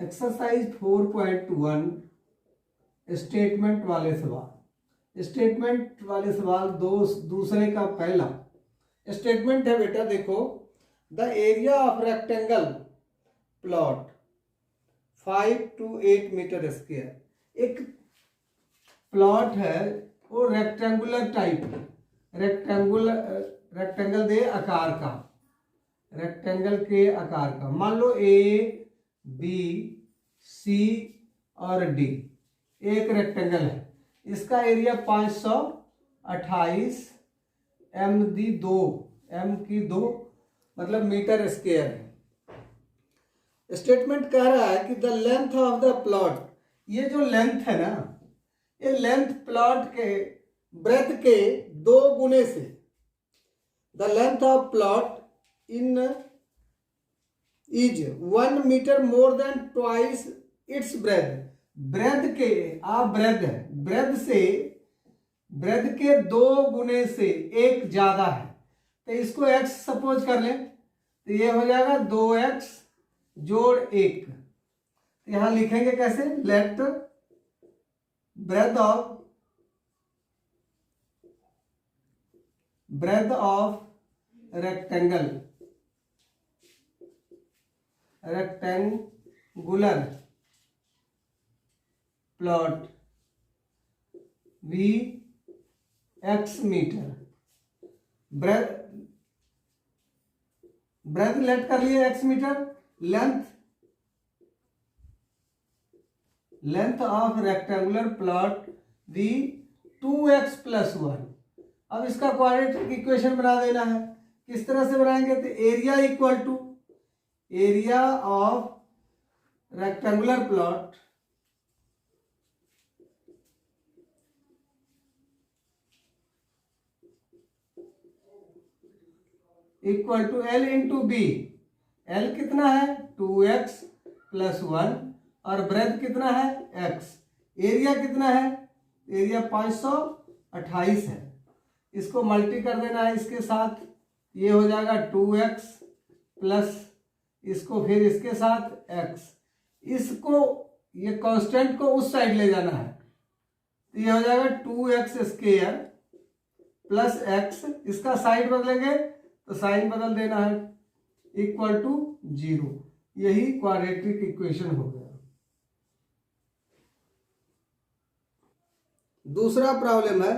Exercise 4.1 statement वाले सवाल। Statement वाले सवाल दूसरे का पहला स्टेटमेंट है बेटा, देखो the area of rectangle plot 5 to 8 meter square. एक प्लॉट है वो रेक्टेंगुलर टाइप, रेक्टेंगल दे आकार का, रेक्टेंगल के आकार का, मान लो ए बी सी और डी एक रेक्टेंगल है। इसका एरिया 528 एम दी दो मतलब मीटर स्क्वायर है। स्टेटमेंट कह रहा है कि the length of the plot, ये जो लेंथ है ना, ये लेंथ प्लॉट के ब्रेथ के 2 गुने से, the length of plot in is 1 meter more than twice its breadth. Breadth के ब्रेथ है, ब्रेथ के 2 गुने से 1 ज्यादा है, तो इसको x सपोज कर लें, तो ये हो जाएगा 2x जोड़ 1। तो यहां लिखेंगे कैसे, let breadth of rectangular plot v x meter. Breadth let कर लिए x meter, length of rectangular plot v 2x + 1। अब इसका क्वाड्रेटिक इक्वेशन बना देना है। किस तरह से बनाएंगे, तो area equal to area of rectangular plot equal to L into b. L कितना है 2x + 1 और ब्रेथ कितना है x। एरिया कितना है, एरिया 528 है। इसको मल्टी कर देना है इसके साथ, ये हो जाएगा 2x प्लस इसको फिर इसके साथ x। इसको ये कांस्टेंट को उस साइड ले जाना है, तो ये हो जाएगा 2x² प्लस x। इसका साइड बदलेंगे तो साइन बदल देना है, इक्वल टू 0। यही क्वाड्रेटिक इक्वेशन हो गया। दूसरा प्रॉब्लम है,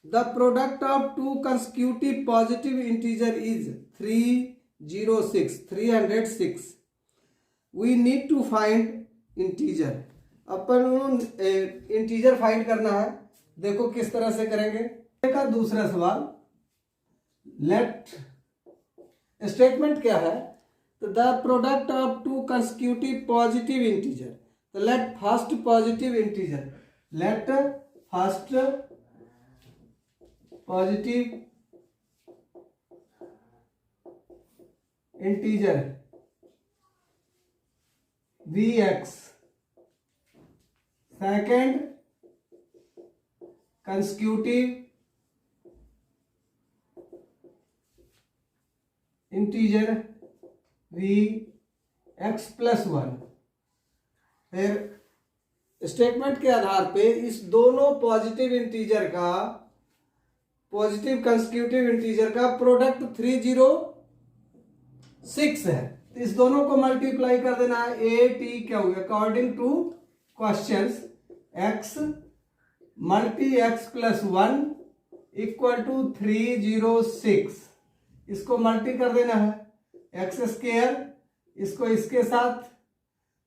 the product of 2 consecutive positive integer is 306। We need to find integer. अपन इंटीजर फाइंड करना है। देखो किस तरह से करेंगे। का दूसरा सवाल, लेट स्टेटमेंट क्या है, तो the product of 2 consecutive positive integer. तो let first positive integer, let first positive integer vx, second consecutive integer vx + 1। फिर स्टेटमेंट के आधार पे इस दोनों पॉजिटिव इंटीजर का, पॉजिटिव कंसेक्यूटिव इंटीजर का प्रोडक्ट 306 है, तो इस दोनों को मल्टीप्लाई कर देना है। ए टी क्या हो गया, according to questions x multi x + 1 equal to 306। इसको मल्टी कर देना है, x², इसको इसके साथ,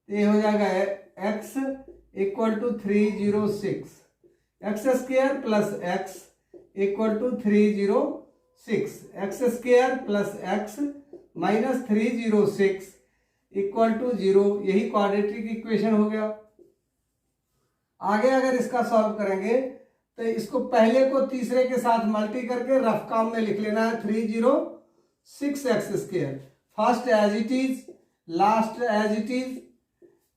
ये हो जाएगा x equal to 306, x² plus x equal to 306, x² plus x minus 306 equal to 0। यही क्वाड्रेटिक इक्वेशन हो गया। आगे अगर इसका सॉल्व करेंगे तो इसको पहले को तीसरे के साथ मल्टी करके रफ काम में लिख लेना है, 306x²। First as it is, last as it is.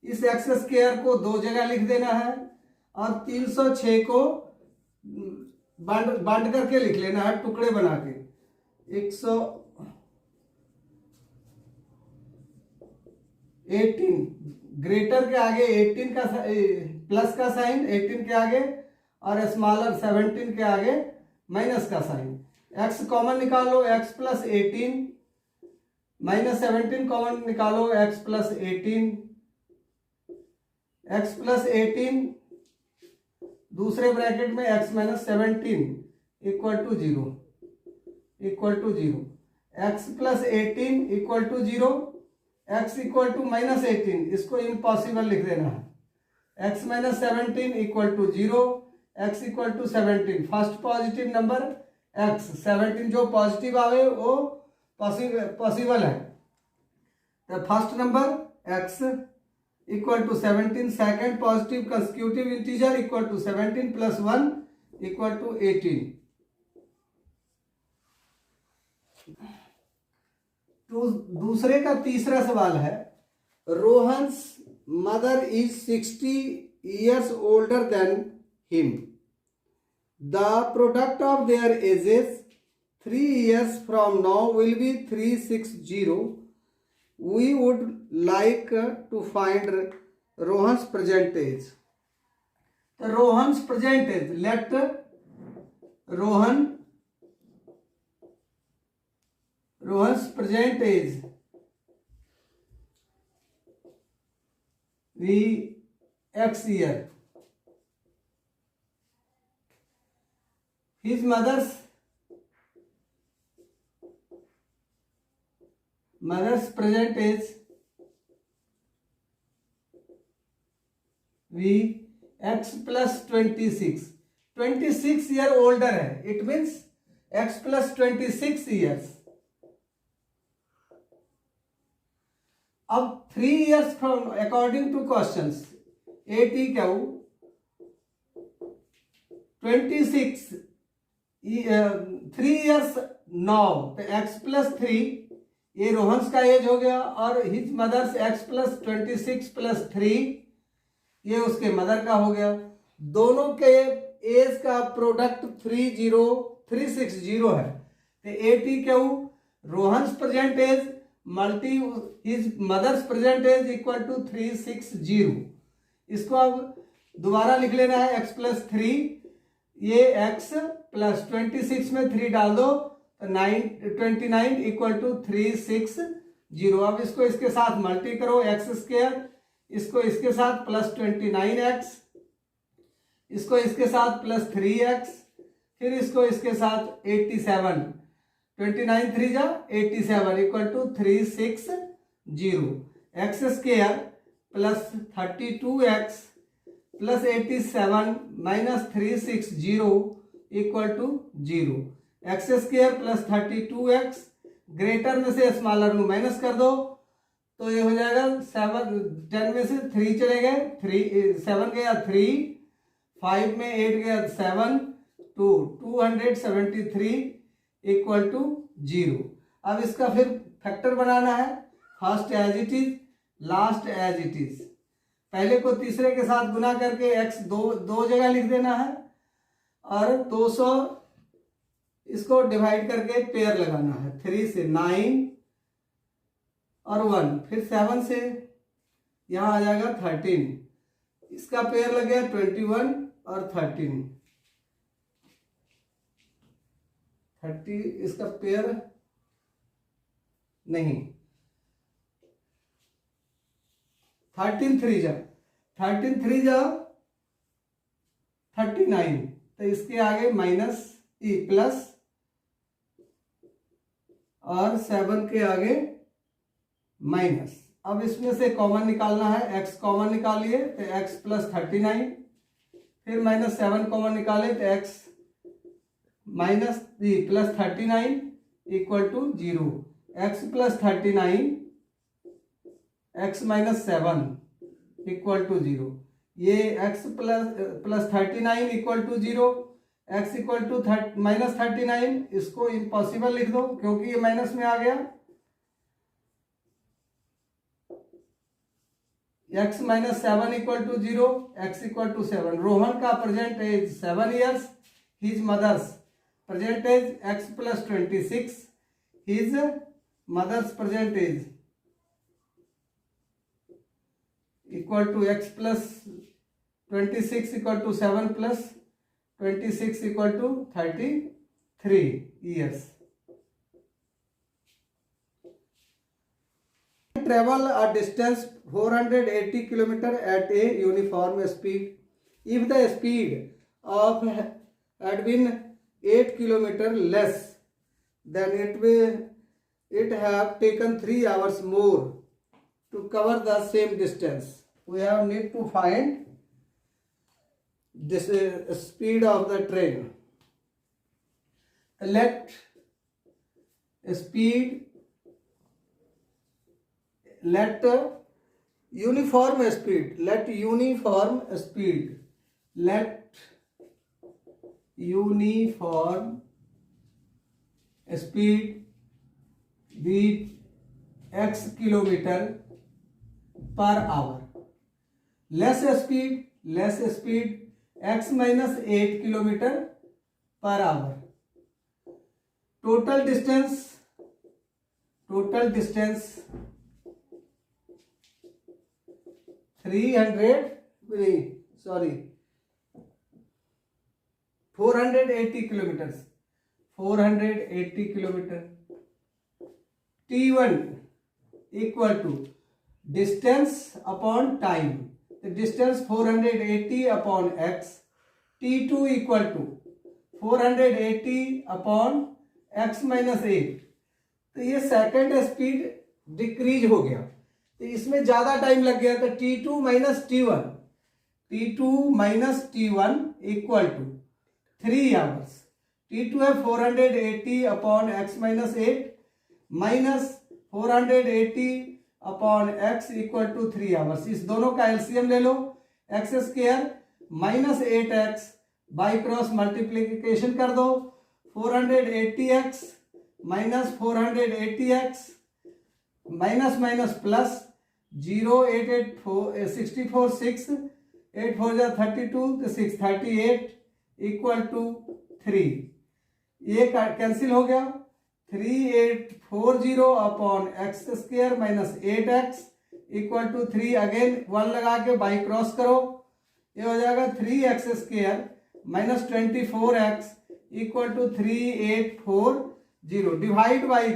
इस x² को 2 जगह लिख देना है और 306 को बांट करके लिख लेना है, टुकड़े बना के। 118 ग्रेटर के आगे 18 का प्लस का साइन 18 के आगे, और स्मॉलर 17 के आगे माइनस का साइन। x कॉमन निकालो, x प्लस 18 माइनस 17 कॉमन निकालो, x प्लस 18, x प्लस 18 दूसरे ब्रैकेट में x minus 17 equal to 0, equal to 0, x plus 18 equal to 0, x equal to minus 18, इसको इम्पॉसिबल लिख देना है। x minus 17 equal to 0, x equal to 17, first positive number x, 17 जो positive आवे वो possible है। तो first number x equal to 17, second positive consecutive integer equal to 17 plus 1 equal to 18। तो दूसरे का तीसरा सवाल है, Rohan's mother is 60 years older than him. The product of their ages 3 years from now will be 360. We would like to find Rohan's present age. So Rohan's present age, let Rohan's present age be x year. His mother's present age we x plus 26, 26 year older है, it means x plus 26 years. अब 3 years from according to questions a t q 26 3 years now, तो x plus 3 ये रोहन्स का age हो गया, और his mother's x plus 26 plus 3 ये उसके मदर का हो गया। दोनों के एज का प्रोडक्ट 360 है। तो A T Q Rohan's present age multi his mother's present age equal to 360। इसको अब दोबारा लिख लेना है, x प्लस 3, ये x प्लस 26 में 3 डाल दो तो 29 इक्वल टू 360। अब इसको इसके साथ मल्टी करो, एक्स स्क्वायर, इसको इसके साथ प्लस 29x, इसको इसके साथ प्लस 3x, फिर इसको इसके साथ 87, 29 3 जा 87 equal to 360। X square plus 32x plus 87 minus 360 equal to 0। X square plus 32x greater में से स्मॉलर में माइनस कर दो तो ये हो जाएगा 7, 10 में से 3 चले गए, 7 गया 3, 5 में 8 गया 7, 273 इक्वल टू 0। अब इसका फिर फैक्टर बनाना है, first as it is, last as it is. पहले को तीसरे के साथ गुना करके x दो जगह लिख देना है, और 200 इसको डिवाइड करके पेयर लगाना है, 3 से 9 और 1, फिर 7 से यहाँ आ जाएगा 13, इसका पेयर लग गया 21 और 13, 30 इसका पेयर नहीं, 13 3 जा 39, तो इसके आगे माइनस ई प्लस और 7 के आगे माइनस। अब इसमें से कॉमन निकालना है, x कॉमन निकालिए तो x प्लस 39, फिर माइनस 7 कॉमन निकाले तो x minus plus 39 equal to 0। x plus 39 x minus 7 equal to 0। ये x plus 39 equal to 0, x equal to minus 39, इसको इम्पॉसिबल लिख दो क्योंकि ये माइनस में आ गया। x minus 7 equal to 0, x equal to 7। Rohan का present age 7 years, his mother's present age x plus 26, his mother's present age equal to x plus 26 equal to 7 plus 26 equal to 33 years. Travel a distance 480 km at a uniform speed. If the speed of had been 8 km less, then it have taken 3 hours more to cover the same distance. We have need to find this speed of the train. Let uniform speed be x kilometer per hour. Less speed x minus 8 kilometer per hour. Total distance 480 kilometers. 480 kilometer. T1 equal to distance upon time. The distance 480 upon x. T2 equal to 480 upon x minus 8. तो ये second speed decrease हो गया, तो इसमें ज्यादा time लग गया, तो T2 minus T1 equal to 3 hours. T2 है 480 upon x minus 8 minus 480 upon x equal to 3 hours. इस दोनों का एलसीएम ले लो, x square minus 8x by cross multiplication कर दो. 480x minus 480x minus minus plus 0 8 8 4 64 6 8 4 जा 32 6 38 इक्वल टू 3. ये कैंसिल हो गया. 3840 upon x square minus 8x equal to 3. Again 1 लगा के बाई क्रॉस करो, ये हो जाएगा 3x square minus 24x equal to 3840. Divide by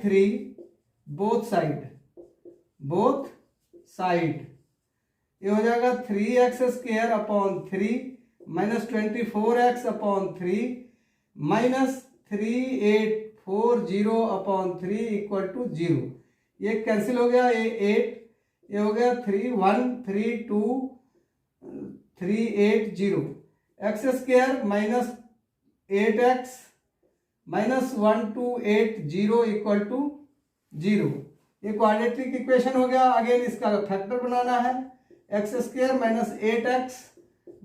3 both side. ये हो जाएगा 3x square upon 3 minus 24x upon 3 minus 3840 upon 3 equal to 0. ये कैंसिल हो गया, ये 8, ये हो गया 3132380. X square minus 8x minus 1280 equal to 0. ये क्वाड्रेटिक इक्वेशन हो गया. अगेन इसका फैक्टर बनाना है. X square minus 8x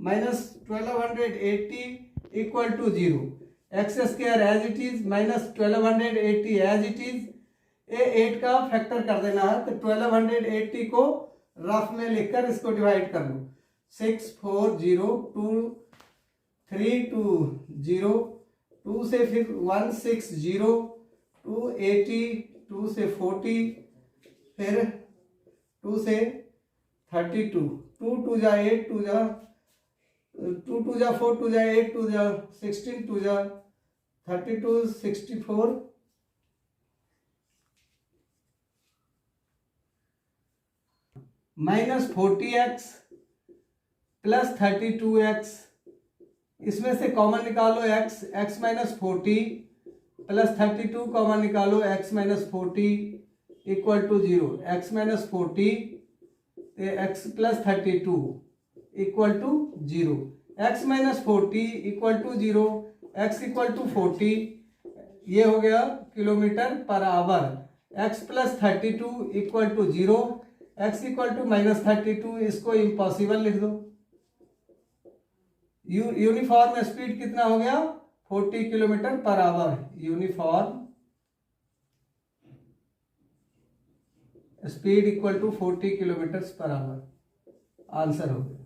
minus 1280 equal to 0. X square as it is minus 1280 as it is. ये 8 का फैक्टर कर देना है, तो 1280 को रफ में लिखकर इसको डिवाइड कर लो. 640 2 2 से फिर 160 280 2 से 40 फिर 2 से 32 2 2 जा 8 2 जा 2 2 जा 4 2 जा 8 2 जा 16 2 जा 32 64 माइनस 40x प्लस 32x. इसमें से कॉमन निकालो x माइनस 40 प्लस 32 कॉमन निकालो x minus 40 equal to 0. x minus 40 x plus 32 equal to 0. x minus 40 equal to 0, x equal to 40. ये हो गया kilometre per hour. x plus 32 equal to 0, x equal to minus 32. इसको impossible लिख दो. Uniform speed कितना हो गया? 40 kilometre per hour. Uniform speed equal to 40 kilometre per hour. Answer हो गया.